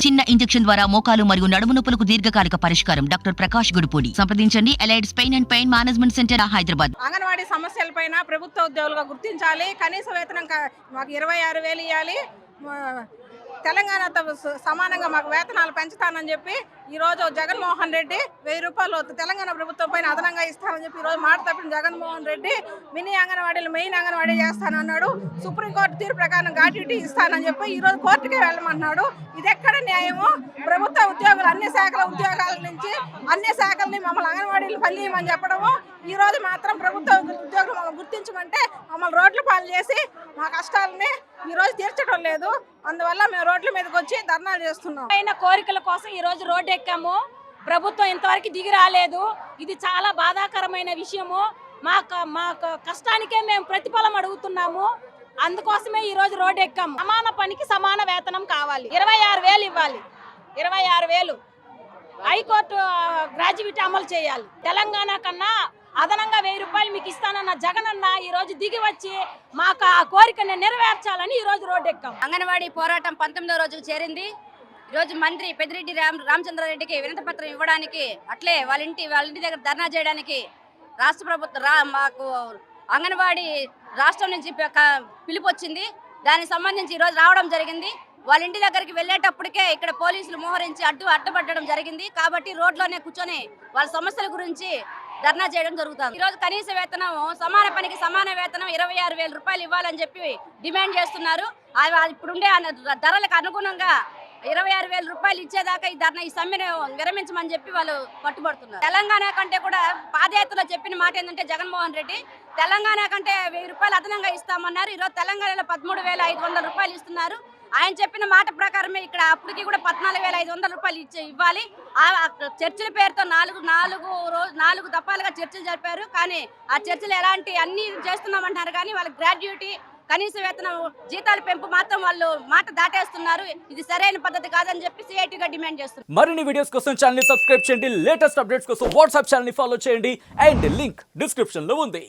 చిన్న ఇంజెక్షన్ ద్వారా మోకాలు మరియు నడుము నొప్పులకు దీర్ఘకాలిక పరిష్కారం. డాక్టర్ ప్రకాష్ గుడిపూడి. సంప్రదించండి. Allied pain and pain management centre, Hyderabad. Anganwadi సమస్యలపైన ప్రభుత్వ ఉద్యోగులుగా గుర్తించాలి. కనీస వేతనం మాకు 26,000 ఇవ్వాలి. తెలంగాణతో సమానంగా మాకు వేతనాలు పెంచుతానని చెప్పి ఈరోజు జగన్మోహన్ రెడ్డి 1000 రూపాయలు తెలంగాణ ప్రభుత్వం పైన అదనంగా ఇస్తానని చెప్పి ఈరోజు మాట తప్పిన జగన్మోహన్ రెడ్డి మినీ అంగన్వాడీలు మెయిన్ అంగన్వాడీ చేస్తానన్నాడు. సుప్రీంకోర్టు తీర్పు ప్రకారం గ్రాట్యుటీ ఇస్తానని చెప్పి ఈరోజు కోర్టుకే వెళ్ళమంటున్నాడు. ఇది ఎక్కడ న్యాయము? ప్రభుత్వ ఉద్యోగులు అన్ని శాఖల ఉద్యోగాల నుంచి అన్ని శాఖల్ని మమ్మల్ని అంగన్వాడీలు పనిచేయమని చెప్పడము, ఈ రోజు మాత్రం ప్రభుత్వ ఉద్యోగులు మమ్మల్ని గుర్తించమంటే మమ్మల్ని రోడ్ల పాలు చేసి మా కష్టాలని ఈ రోజు తీర్చడం లేదు. అందువల్ల మేము రోడ్ల మీదకి వచ్చి ధర్నాలు చేస్తున్నాం. అయిన కోరికల కోసం ఈ రోజు రోడ్డు ఎక్కాము. ప్రభుత్వం ఇంతవరకు దిగి రాలేదు. ఇది చాలా బాధాకరమైన విషయము. మా కష్టానికే మేము ప్రతిఫలం అడుగుతున్నాము. అందుకోసమే ఈ రోజు రోడ్డు ఎక్కాము. సమాన పనికి సమాన వేతనం కావాలి. 26,000 ఇవ్వాలి. 26,000 హైకోర్టు గ్రాడ్యుయేట్ అమలు చేయాలి. తెలంగాణ కన్నా అదనంగా 1000 రూపాయలు మీకు ఇస్తానన్న జగనన్న ఈ రోజు దిగి వచ్చి మాకు ఆ కోరికను నెరవేర్చాలని ఈ రోజు రోడ్డు ఎక్కాం. అంగన్వాడీ పోరాటం 19వ రోజుకు చేరింది. ఈరోజు మంత్రి పెద్దిరెడ్డి రామచంద్రారెడ్డికి వినతి పత్రం ఇవ్వడానికి, అట్లే వాళ్ళ ఇంటి దగ్గర ధర్నా చేయడానికి రాష్ట్ర ప్రభుత్వం మాకు అంగన్వాడీ రాష్ట్రం నుంచి పిలుపు వచ్చింది. దానికి సంబంధించి ఈరోజు రావడం జరిగింది. వాళ్ళ ఇంటి దగ్గరికి వెళ్ళేటప్పటికే ఇక్కడ పోలీసులు మోహరించి అడ్డుపట్టడం జరిగింది. కాబట్టి రోడ్లోనే కూర్చొని వాళ్ళ సమస్యల గురించి ధర్నా చేయడం జరుగుతుంది. ఈరోజు కనీస వేతనం, సమాన పనికి సమాన వేతనం 26,000 రూపాయలు ఇవ్వాలని చెప్పి డిమాండ్ చేస్తున్నారు. ఇప్పుడుండే ధరలకు అనుగుణంగా 26,000 రూపాయలు ఇచ్చేదాకా ఈ సమ్మెను విరమించమని చెప్పి వాళ్ళు పట్టుబడుతున్నారు. తెలంగాణ కంటే కూడా పాదయాత్రలో చెప్పిన మాట ఏంటంటే జగన్మోహన్ రెడ్డి తెలంగాణ కంటే 1000 రూపాయలు అదనంగా ఇస్తామన్నారు. ఈరోజు తెలంగాణలో 13,500 రూపాయలు ఇస్తున్నారు. ఆయన చెప్పిన మాట ప్రకారమే ఇక్కడ అప్పటికి కూడా 14,500 రూపాయలు ఇవ్వాలి. చర్చల పేరుతో 4 దఫాలుగా చర్చలు జరిపారు. కానీ ఆ చర్చలు ఎలాంటి అన్ని చేస్తున్నామంటున్నారు. కానీ వాళ్ళకి గ్రాడ్యుయేటీ, కనీస వేతనం, జీతాల పెంపు మాత్రం వాళ్ళు మాట దాటేస్తున్నారు. ఇది సరైన పద్ధతి కాదని చెప్పి సిఐటిగా డిమాండ్ చేస్తున్నారు. మరిన్ని వీడియోస్ కోసం ఛానల్ ని సబ్స్క్రైబ్ చేయండి. లేటెస్ట్ అప్డేట్స్ కోసం వాట్సాప్ ఛానల్ ని ఫాలో చేయండి. అండ్ లింక్ డిస్క్రిప్షన్ లో ఉంది.